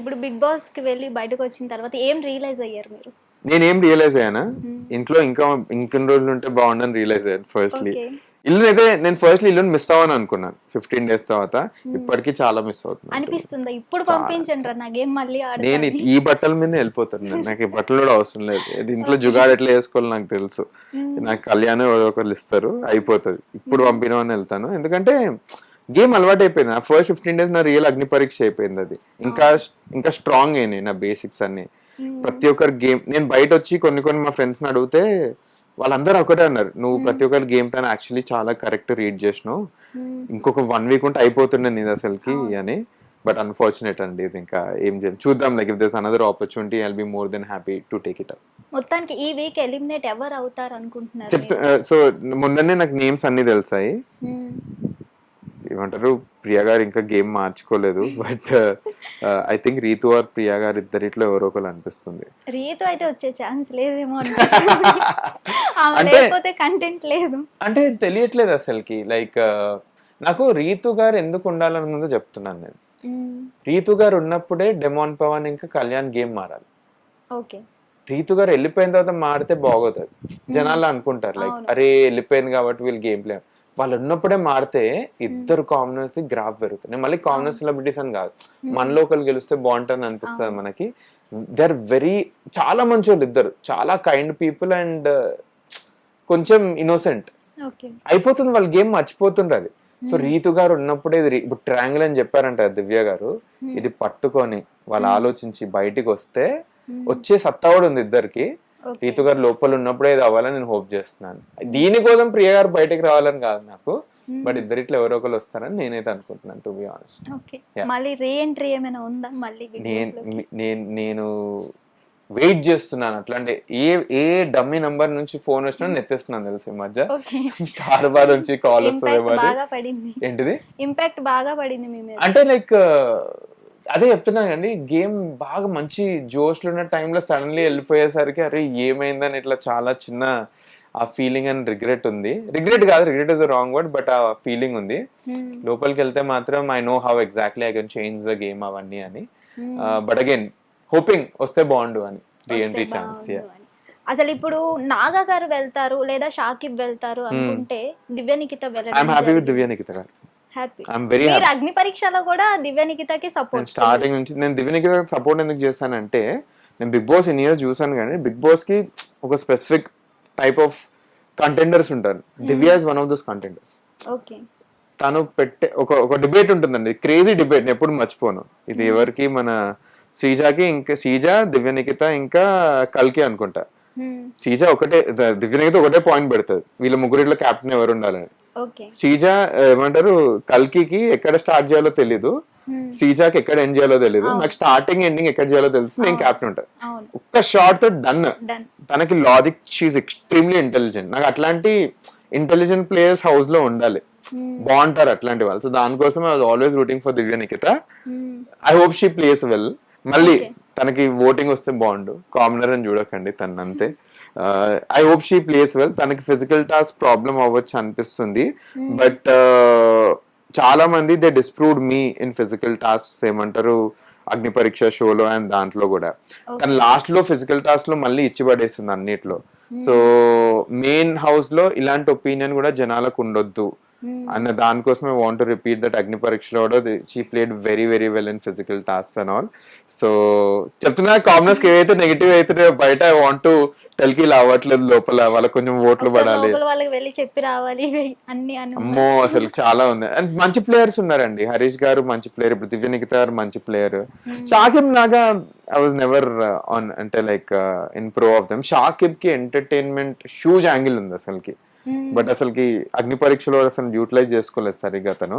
ఇప్పుడు big boss కి వెళ్ళి బయటకు వచ్చిన తర్వాత ఏం రియలైజ్ అయ్యారు మీరు? నేనేం రియలైజ్ అయ్యానా, ఇంట్లో ఇంకొన్ని రోజులు ఉంటే బాగుండని రియలైజ్ అయ్యాను. Firstly okay. ఇల్లు అయితే నేను ఫస్ట్లీ ఇల్లుని మిస్ అవ్వను అనుకున్నాను. 15 days తర్వాత ఇప్పటికీ చాలా మిస్ అవుతున్నాను. అనిపిస్తుందా ఇప్పుడు పంపించండి రా నా గేమ్ మళ్ళీ ఆడతా నేను అని? ఈ బట్టల మీద వెళ్ళిపోతాను. నాకు ఈ బట్టలు కూడా అవసరం లేదు. ఇంట్లో ఓకే. జుగాడు ఎట్లా వేసుకోవాలో నాకు తెలుసు. నాకు కళ్యాణం ఎవరో ఒకరు ఇస్తారు, అయిపోతుంది. ఇప్పుడు పంపినవని వెళ్తాను, ఎందుకంటే గేమ్ అలవాటు అయిపోయింది. నా ఫస్ట్ 15 days నా రియల్ అగ్ని పరీక్ష అయిపోయింది. అది ఇంకా ఇంకా స్ట్రాంగ్ అయినాయి నా బేసిక్స్ అన్ని. ప్రతి ఒక్కరు గేమ్ నేను బయట వచ్చి కొన్ని మా ఫ్రెండ్స్ని అడిగితే వాళ్ళందరూ ఒకటే అన్నారు, నువ్వు ప్రతి ఒక్కరి గేమ్ ప్లాన్ యాక్చువల్లీ చాలా కరెక్ట్ రీడ్ చేసినావు, ఇంకొక 1 week ఉంటే అయిపోతుండే నీది అసలుకి అని. బట్ అన్ఫార్చునేట్ అండి, ఇది ఇంకా ఏం చేయాలి చూద్దాం. Like if this another opportunity I'll be more than happy to take it up. మొత్తానికి ఈ వీక్ ఎలిమినేట్ ఎవరు అవుతారు అనుకుంటున్నారు చెప్తా. మీరు? సో మొన్ననే నాకు నేమ్స్ అన్ని తెలిసాయి. ఏమంటారు, ప్రియా గారు ఇంకా గేమ్ మార్చుకోలేదు. But I think Ritu or Priya garu ఇద్దరిట్లో ఎవరో ఒకరు అనిపిస్తుంది. రీతు అయితే వచ్చే ఛాన్స్ లేదేమో అనిపిస్తుంది. ఆమె అంటే లేకపోతే కంటెంట్ లేదు. అంటే తెలియట్లేదు అసలుకి. లైక్ నాకు రీతు గారు ఎందుకు ఉండాలని ముందు చెప్తున్నాను నేను. రీతు గారు ఉన్నప్పుడే డెమాన్ పవన్ ఇంకా కళ్యాణ్ గేమ్ మారాలి. ఓకే. రీతు గారు వెళ్ళిపోయిన తర్వాత మారితే బాగోతుంది. జనాలు అనుకుంటారు లైక్ అరే వెళ్ళిపోయింది కాబట్టి వీళ్ళు గేమ్ ప్లే. వాళ్ళు ఉన్నప్పుడే మారితే ఇద్దరు కామనర్స్ గ్రాఫ్ పెరుగుతుంది. మళ్ళీ కామనర్ సెలబ్రిటీస్ అని కాదు, మనలో ఒకరు గెలిస్తే బాగుంటుంది అనిపిస్తుంది మనకి. దే ఆర్ వెరీ చాలా మంచి వాళ్ళు ఇద్దరు, చాలా కైండ్ పీపుల్ అండ్ కొంచెం ఇన్నోసెంట్. అయిపోతుంది వాళ్ళ గేమ్ మర్చిపోతుండ్రు అది. సో రీతు గారు ఉన్నప్పుడే ఇప్పుడు ట్రయాంగిల్ అని చెప్పారంట దివ్య గారు, ఇది పట్టుకొని వాళ్ళు ఆలోచించి బయటికి వస్తే వచ్చే సత్తా కూడా ఉంది ఇద్దరికి. రీతు గారు లోపల ఉన్నప్పుడే ఇది అవ్వాలని నేను హోప్ చేస్తున్నాను. దీనికోసం ప్రియ గారు బయటకు రావాలని కాదు నాకు, బట్ ఇద్దరిట్లో ఎవరో ఒకరు వస్తారని నేనైతే అనుకుంటున్నాను టు బి ఆనెస్ట్. మళ్ళీ రీఎంట్రీ ఏమైనా ఉందా మళ్ళీ? నేను వెయిట్ చేస్తున్నాను. అట్లాంటి ఏ డమ్మీ నంబర్ నుంచి ఫోన్ వచ్చినా నెత్తేస్తున్నాను తెలుసు ఈ మధ్య. స్టార్ బార్ నుంచి కాల్ వస్తుంది. ఏంటిది ఇంపాక్ట్ బాగా పడింది మీ మీద? అంటే లైక్ అదే చెప్తున్నాను అండి, గేమ్ బాగా మంచి జోష్లో ఉన్న టైంలో సడన్లీ వెళ్ళిపోయేసరికి అరే ఏమైందని ఇట్లా చాలా చిన్న ఆ ఫీలింగ్ అండ్ రిగ్రెట్ ఉంది. రిగ్రెట్ కాదు, regret is the wrong word, but ఆ ఫీలింగ్ ఉంది. లోపలికి వెళ్తే మాత్రం I know how exactly I can change the game అవన్నీ అని. బట్ అగైన్ హోపింగ్ వస్తే బాగుండు అని రీఎంట్రీ ఛాన్స్. అసలు ఇప్పుడు నాగా గారు వెళ్తారు లేదా షాకిబ్ వెళ్తారు అనుకుంటే దివ్య నిఖిత వెళ్ళడం? ఐఎమ్ హ్యాపీ విత్ దివ్య నిఖిత గారు. మీరు అగ్ని పరీక్షలో కూడా దివ్య నిఖితకి సపోర్ట్? స్టార్టింగ్ నుంచి నేను దివ్య నిఖిత సపోర్ట్ ఎందుకు చేస్తానంటే, నేను బిగ్ బాస్ ఇన్ ఇయర్స్ చూసాను కానీ బిగ్ బాస్ కి ఒక స్పెసిఫిక్ టైప్ ఆఫ్ కంటెండర్స్ ఉంటారు. Divya is one of those contenders. Okay. తను పెట్టే ఒక డిబేట్ ఉంటుందండి, క్రేజీ డిబేట్, ఎప్పుడు మర్చిపోను. ఇది ఎవరికి, మన శ్రీజాకి, ఇంకా శ్రీజ, దివ్య నిఖిత ఇంకా కల్కి అనుకుంటా. శ్రీజ ఒకటే, దివ్య నిఖిత ఒకటే పాయింట్ పెడుతుంది, వీళ్ళ ముగ్గురిలో కెప్టెన్ ఎవరు ఉండాలని. శ్రీజ ఏమంటారు, కల్కి ఎక్కడ స్టార్ట్ చేయాలో తెలీదు, శ్రీజాకి ఎక్కడ ఎండ్ చేయాలో తెలీదు, నాకు స్టార్టింగ్ ఎండింగ్ ఎక్కడ చేయాలో తెలుసు, నేను క్యాప్టెన్ ఉంటాను. ఒక్క షార్ట్ తో డన్. తనకి లాజిక్, షీఈ్ ఎక్స్ట్రీమ్లీ ఇంటెలిజెంట్. నాకు అట్లాంటి ఇంటెలిజెంట్ ప్లేయర్స్ హౌస్ లో ఉండాలి, బాగుంటారు అట్లాంటి వాళ్ళు. సో దానికోసం I was always rooting for Divya Nikhita. I hope she plays well. మళ్ళీ తనకి ఓటింగ్ వస్తే బాగుండు, కామనర్ అని చూడకండి తను అంతే. I hope she plays well. తనకి ఫిజికల్ టాస్క్ ప్రాబ్లం అవ్వచ్చు అనిపిస్తుంది, బట్ చాలా మంది they disproved me in physical task. ఏమంటారు, అగ్ని పరీక్ష షోలో అండ్ దాంట్లో కూడా. కానీ లాస్ట్ లో ఫిజికల్ టాస్క్ లో మళ్ళీ ఇచ్చి పడేస్తుంది అన్నిట్లో. సో మెయిన్ హౌస్ లో ఇలాంటి ఒపీనియన్ కూడా జనాలకు ఉండొద్దు అన్న దానికోసం I want to repeat that అగ్ని పరీక్షలో కూడా she played very very well in physical tasks and all. So చెప్తున్నా, కామనర్స్ కి ఏవైతే నెగిటివ్ అయితే బయట ఐ వాంట్ టు టెల్కి ఇలా అవ్వట్లేదు, లోపల వాళ్ళకి కొంచెం ఓట్లు పడాలి, వెళ్ళి చెప్పి రావాలి అన్ని. అమ్మో అసలు చాలా ఉంది. అండ్ మంచి ప్లేయర్స్ ఉన్నారండి. హరీష్ గారు మంచి ప్లేయర్, ఇప్పుడు దివ్య నిఖిత గారు మంచి player. Shakib Naga I was never on, అంటే like in pro of them. Shakib కి ఎంటర్టైన్మెంట్ హ్యూజ్ యాంగిల్ ఉంది అసలుకి, బట్ అసలుకి అగ్ని పరీక్షలో అసలు యూటిలైజ్ చేసుకోలేదు సరిగ్గా తను.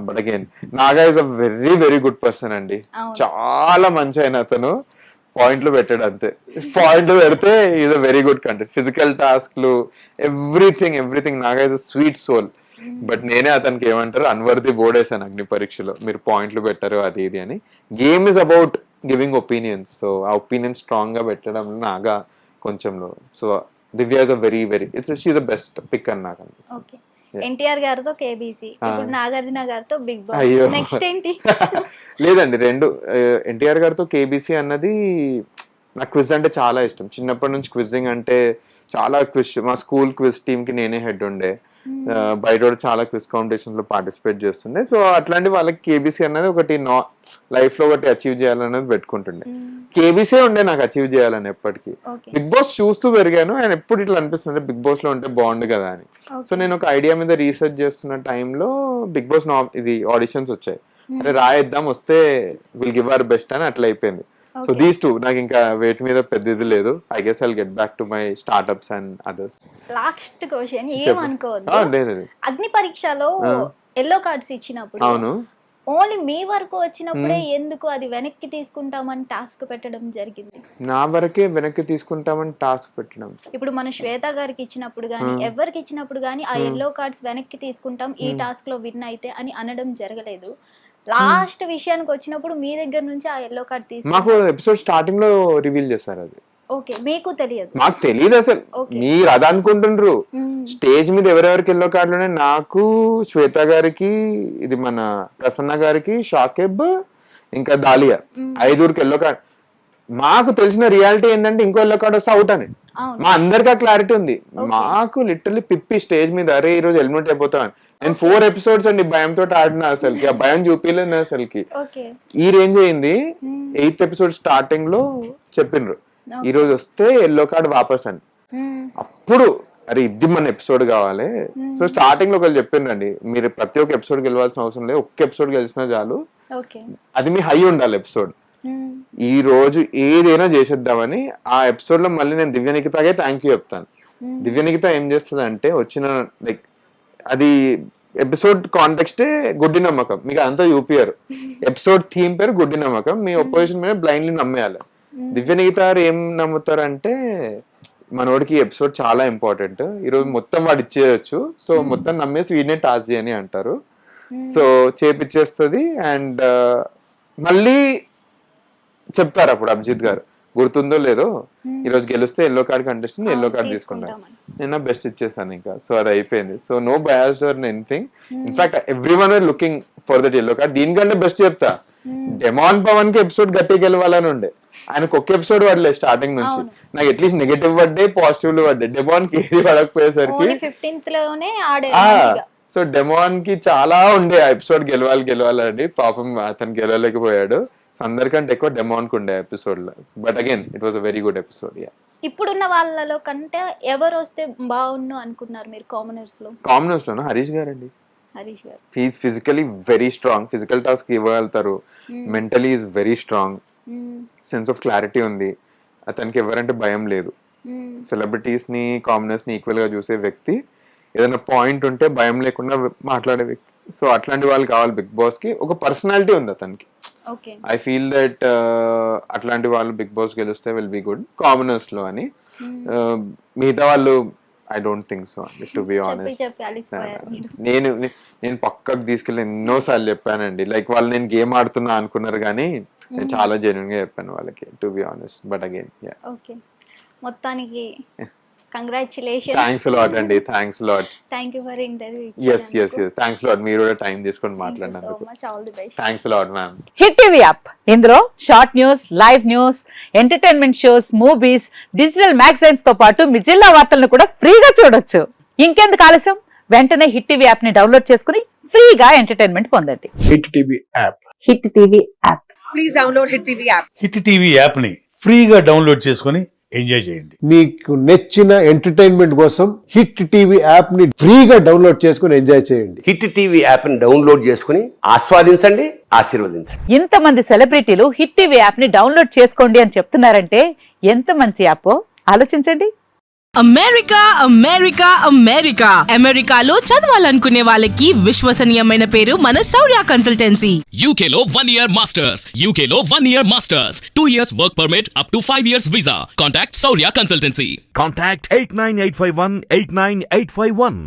But again Naga is a very very good person అండి, చాలా మంచి అయిన అతను. పాయింట్లు పెట్టాడు అంతే, పాయింట్లు పెడితే is a very good content. Physical టాస్క్లు everything Naga is a sweet soul. But నేనే అతనికి ఏమంటారు అన్వర్ది బోర్డ్ వేసాను అగ్ని పరీక్షలో, మీరు పాయింట్లు పెట్టారు అది ఇది అని. Game is about giving opinions, so ఆ ఒపీనియన్ స్ట్రాంగ్ గా పెట్టడం నాగా కొంచెంలో. So Divya is a very very she is the best pick అని నాకు అనిపిస్తుంది. ఎన్టీఆర్ గారితో కేబీసీ, ఇప్పుడు నాగార్జున గారితో బిగ్ బాస్, అయ్యో. నెక్స్ట్ ఏంటి? లేదండి, రెండు. ఎన్టీఆర్ గారితో కేబీసీ అన్నది నాకు క్విజ్ అంటే చాలా ఇష్టం. చిన్నప్పటి నుంచి క్విజింగ్ అంటే చాలా క్విజ్, మా స్కూల్ క్విజ్ టీమ్ కి నేనే హెడ్ ఉండే. బయట కూడా చాలా క్విజ్ కాంపిటీషన్స్ లో పార్టిసిపేట్ చేస్తుండే. సో అట్లాంటి వాళ్ళకి కేబీసీ అనేది ఒకటి లైఫ్ లో ఒకటి అచీవ్ చేయాలనేది పెట్టుకుంటుండే. కేబీసీ ఉండే నాకు అచీవ్ చేయాలని ఎప్పటికీ. బిగ్ బాస్ చూస్తూ పెరిగాను, అండ్ ఎప్పుడు ఇట్లా అనిపిస్తుంది బిగ్ బాస్ లో ఉంటే బాగుండు కదా అని. సో నేను ఒక ఐడియా మీద రీసెర్చ్ చేస్తున్న టైంలో బిగ్ బాస్ ఇది ఆడిషన్స్ వచ్చాయి. అంటే రాయిద్దాం, వస్తే విల్ గివ్ అవర్ బెస్ట్ అని అట్లా అయిపోయింది. సో దీస్ టూ నాకు ఇంకా వేటి మీద పెద్ద ఇది లేదు. I guess I'll get back to my startups and others. Last question, ఏమనుకోవద్దు. అగ్ని పరీక్షలో ఎల్లో కార్డ్స్ ఇచ్చినప్పుడు అవును, ఓన్లీ మీ వరకు వచ్చినప్పుడే ఎందుకు అది వెనక్కి తీసుకుంటామని టాస్క్ పెట్టడం జరిగింది? నా వరకే వెనక్కి తీసుకుంటామని టాస్క్ పెట్టడం. ఇప్పుడు మన శ్వేత గారికి ఇచ్చినప్పుడు గానీ, ఎవరికి ఇచ్చినప్పుడు గానీ ఆ ఎల్లో కార్డ్స్ వెనక్కి తీసుకుంటాం ఈ టాస్క్ లో విన్ అయితే అని అనడం జరగలేదు. లాస్ట్ విషయానికి వచ్చినప్పుడు మీ దగ్గర నుంచి ఆ ఎల్లో కార్డ్ తీసుకు మాకు ఎపిసోడ్ స్టార్టింగ్ లో రివీల్ చేస్తారు అది. ఓకే, మీకు తెలియదు? మాకు తెలియదు అసలు. మీరు అది అనుకుంటుండ్రు. స్టేజ్ మీద ఎవరెవరికి ఎల్లో కార్డులు ఉన్నాయి, నాకు, శ్వేత గారికి, ఇది మన ప్రసన్న గారికి, షాకిబ్, ఇంకా దాలియా, 5 ఎల్లో కార్డ్. మాకు తెలిసిన రియాలిటీ ఏంటంటే ఇంకో ఎల్లో కార్డ్ వస్తే అవుట్ అని. మా అందరికి ఆ క్లారిటీ ఉంది. మాకు లిటరలీ పిప్పి స్టేజ్ మీద, అరే ఈ రోజు ఎలిమినేట్ అయిపోతాను. నేను 4 ఎపిసోడ్స్ అండి భయంతో ఆడినా, అసలుకి ఆ భయం చూపించలేదు అసలుకి. ఈ రేంజ్ అయింది. 8th ఎపిసోడ్ స్టార్టింగ్ లో చెప్పిండ్రు ఈ రోజు వస్తే ఎల్లో కార్డ్ వాపస్ అని. అప్పుడు అరే ఇది మన ఎపిసోడ్ కావాలి. సో స్టార్టింగ్ లో ఒకళ్ళు చెప్పిండ్రండి, మీరు ప్రతి ఒక్క ఎపిసోడ్ గెలవాల్సిన అవసరం లేదు, ఒక్క ఎపిసోడ్ గెలిచినా చాలు, అది మీ హై ఉండాలి ఎపిసోడ్. ఈ రోజు ఏదైనా చేసేద్దామని ఆ ఎపిసోడ్ లో మళ్ళీ నేను దివ్యనికితాగే థ్యాంక్ యూ చెప్తాను. దివ్యనికిత ఏం చేస్తుంది అంటే వచ్చిన లైక్ అది ఎపిసోడ్ కాంటెక్స్టే గుడ్డి నమ్మకం, మీకు అంతా చూపియారు. ఎపిసోడ్ థీమ్ పేరు గుడ్డి నమ్మకం, మీ ఒపోజిషన్ మీద బ్లైండ్లీ నమ్మేయాలి. దివ్యనికిత ఏం నమ్ముతారంటే మనోడికి ఎపిసోడ్ చాలా ఇంపార్టెంట్, ఈరోజు మొత్తం వాడు ఇచ్చేయచ్చు, సో మొత్తం నమ్మేసి వీడినే టాస్ చేయని అంటారు. సో చేపిచ్చేస్తుంది. అండ్ మళ్ళీ చెప్తారు అప్పుడు అభిజిత్ గారు, గుర్తుందో లేదో ఈ రోజు గెలిస్తే yellow card contestant yellow card తీసుకుంటాను. నేను బెస్ట్ ఇచ్చేసాను ఇంకా. సో అది అయిపోయింది. So no biased or anything. In fact everyone are looking for that yellow card. దీనికంటే బెస్ట్ చెప్తా, డెమాన్ పవన్ కి ఎపిసోడ్ గట్టి గెలవాలని ఉండే, ఆయనకు ఒక్క ఎపిసోడ్ పడలే స్టార్టింగ్ నుంచి. నాకు అట్లీస్ట్ నెగటివ్ పడ్డాయి, పాజిటివ్ పడ్డాయి. డెమాన్ కి ఏది పడకపోయేసరికి సో డెమాన్ కి చాలా ఉండే ఆ ఎపిసోడ్ గెలవాలని. పాపం అతను గెలవలేకపోయాడు. అందరికంటే ఎక్కువ డెమాన్ కు ఉండే ఎపిసోడ్ లో. But again it was a very good episode. ఇప్పుడున్న వాళ్ళలో కంటే ఎవరు వస్తే బాగుండు అనుకున్నారు మీరు కామనర్స్ లో? కామనర్స్ లోనా హరీష్ గారు అండి. Harish garu he's physically very strong, physical task ఇవ్వగలుగుతారు, mentally is very strong, sense of clarity ఉంది, అతనికి ఎవరంటే భయం లేదు. సెలబ్రిటీస్ ని కామనర్స్ ని ఈక్వల్ గా చూసే వ్యక్తి, ఏదైనా పాయింట్ ఉంటే భయం లేకుండా మాట్లాడే వ్యక్తి. సో అట్లాంటి వాళ్ళు కావాలి బిగ్ బాస్ కి. ఒక పర్సనాలిటీ ఉంది అతనికి. ఐ ఫీల్ దట్ అట్లాంటి వాళ్ళు బిగ్ బాస్ గెలిస్తే విల్ బి గుడ్ కామనర్స్ లో అని. మిగతా వాళ్ళు ఐ డోంట్ థింక్ సో అండి, టు బి ఆనెస్ట్. నేను పక్కకు తీసుకెళ్ళి ఎన్నోసార్లు చెప్పానండి. లైక్ వాళ్ళు నేను గేమ్ ఆడుతున్నా అనుకున్నారు, కానీ నేను చాలా జెన్యూన్ గా చెప్పాను వాళ్ళకి, to be honest. But again మొత్తానికి కంగ్రాచులేషన్స్. థాంక్స్ లాట్ అండి, thanks lot. Thank you for interview. yes thanks lot, మీరు కూడా టైం తీసుకొని మాట్లాడినందుకు. Thanks lot ma'am. Hit TV app, ఇందులో short news, live news, entertainment shows, movies, digital magazines తో పాటు మీ జిల్లా వార్తలను కూడా ఫ్రీగా చూడొచ్చు. ఇంకెందుకు ఆలస్యం, వెంటనే హిట్ టీవీ యాప్ ని డౌన్లోడ్ చేసుకుని ఫ్రీగా ఎంటర్టైన్మెంట్ పొందండి. Hit TV app. Hit TV app. Please download hit TV app. Hit TV app ని ఫ్రీగా డౌన్లోడ్ చేసుకుని ఎంజాయ్ చేయండి. మీకు నచ్చిన ఎంటర్టైన్మెంట్ కోసం హిట్ టీవీ యాప్ ని ఫ్రీగా డౌన్లోడ్ చేసుకుని ఎంజాయ్ చేయండి. హిట్ టీవీ యాప్ ని డౌన్లోడ్ చేసుకుని ఆస్వాదించండి, ఆశీర్వదించండి. ఇంతమంది సెలబ్రిటీలు హిట్ టీవీ యాప్ ని డౌన్లోడ్ చేసుకోండి అని చెప్తున్నారంటే ఎంత మంచి యాప్ ఆలోచించండి. అమెరికా అమెరికా అమెరికా అమెరికాలో చదవాలనుకునే వాళ్ళకి విశ్వసనీయమైన పేరు మన శౌర్య కన్సల్టెన్సీ. UK లో 1 year masters, UK లో 1 year masters, 2 years work permit up to 5 years visa. Contact Saurya Consultancy. Contact 89851 89851.